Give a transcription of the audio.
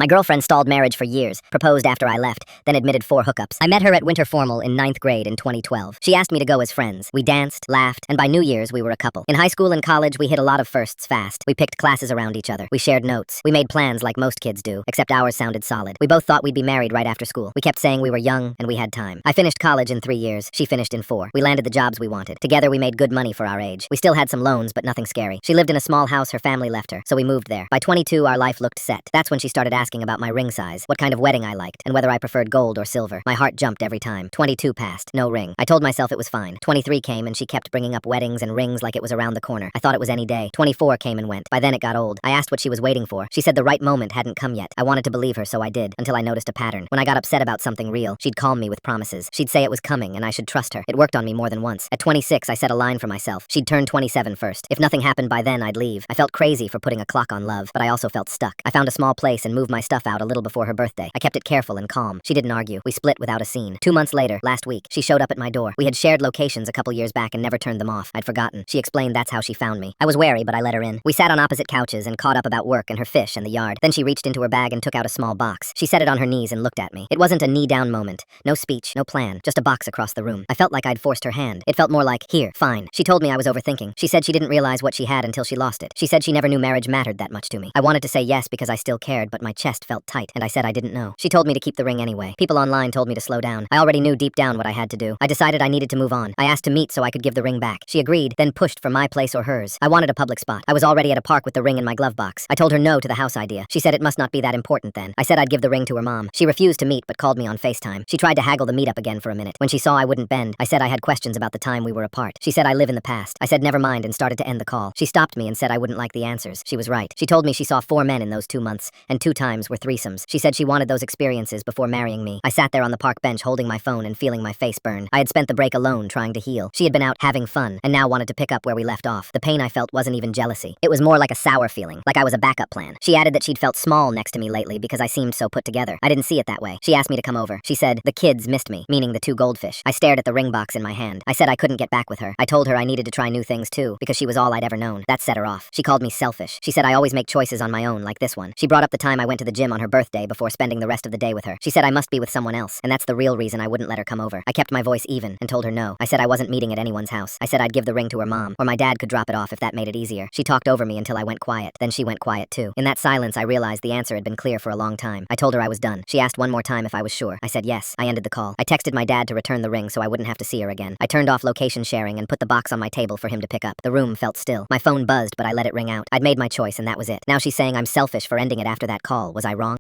My girlfriend stalled marriage for years, proposed after I left, then admitted 4 hookups. I met her at winter formal in 9th grade in 2012. She asked me to go as friends. We danced, laughed, and by New Year's we were a couple. In high school and college we hit a lot of firsts fast. We picked classes around each other. We shared notes. We made plans like most kids do, except ours sounded solid. We both thought we'd be married right after school. We kept saying we were young and we had time. I finished college in 3 years. She finished in 4. We landed the jobs we wanted. Together we made good money for our age. We still had some loans, but nothing scary. She lived in a small house her family left her, so we moved there. By 22 our life looked set. That's when she started asking about my ring size, what kind of wedding I liked, and whether I preferred gold or silver. My heart jumped every time. 22 passed, no ring. I told myself it was fine. 23 came and she kept bringing up weddings and rings like it was around the corner. I thought it was any day. 24 came and went. By then it got old. I asked what she was waiting for. She said the right moment hadn't come yet. I wanted to believe her, so I did, until I noticed a pattern. When I got upset about something real, she'd calm me with promises. She'd say it was coming and I should trust her. It worked on me more than once. At 26 I set a line for myself. She'd turn 27 first. If nothing happened by then, I'd leave. I felt crazy for putting a clock on love, but I also felt stuck. I found a small place and moved my stuff out a little before her birthday. I kept it careful and calm. She didn't argue. We split without a scene. 2 months later, last week, she showed up at my door. We had shared locations a couple years back and never turned them off. I'd forgotten. She explained that's how she found me. I was wary, but I let her in. We sat on opposite couches and caught up about work and her fish and the yard. Then she reached into her bag and took out a small box. She set it on her knees and looked at me. It wasn't a knee-down moment. No speech, no plan, just a box across the room. I felt like I'd forced her hand. It felt more like, here, fine. She told me I was overthinking. She said she didn't realize what she had until she lost it. She said she never knew marriage mattered that much to me. I wanted to say yes because I still cared, but my chest felt tight, and I said I didn't know. She told me to keep the ring anyway. People online told me to slow down. I already knew deep down what I had to do. I decided I needed to move on. I asked to meet so I could give the ring back. She agreed, then pushed for my place or hers. I wanted a public spot. I was already at a park with the ring in my glove box. I told her no to the house idea. She said it must not be that important then. I said I'd give the ring to her mom. She refused to meet but called me on FaceTime. She tried to haggle the meetup again for a minute. When she saw I wouldn't bend, I said I had questions about the time we were apart. She said I live in the past. I said never mind and started to end the call. She stopped me and said I wouldn't like the answers. She was right. She told me she saw 4 men in those 2 months, and 2 times were threesomes. She said she wanted those experiences before marrying me. I sat there on the park bench holding my phone and feeling my face burn. I had spent the break alone trying to heal. She had been out having fun and now wanted to pick up where we left off. The pain I felt wasn't even jealousy. It was more like a sour feeling, like I was a backup plan. She added that she'd felt small next to me lately because I seemed so put together. I didn't see it that way. She asked me to come over. She said, the kids missed me, meaning the 2 goldfish. I stared at the ring box in my hand. I said I couldn't get back with her. I told her I needed to try new things too, because she was all I'd ever known. That set her off. She called me selfish. She said I always make choices on my own, like this one. She brought up the time I went to the gym on her birthday before spending the rest of the day with her. She said I must be with someone else, and that's the real reason I wouldn't let her come over. I kept my voice even and told her no. I said I wasn't meeting at anyone's house. I said I'd give the ring to her mom, or my dad could drop it off if that made it easier. She talked over me until I went quiet. Then she went quiet too. In that silence I realized the answer had been clear for a long time. I told her I was done. She asked one more time if I was sure. I said yes. I ended the call. I texted my dad to return the ring so I wouldn't have to see her again. I turned off location sharing and put the box on my table for him to pick up. The room felt still. My phone buzzed, but I let it ring out. I'd made my choice and that was it. Now she's saying I'm selfish for ending it after that call. Was I wrong?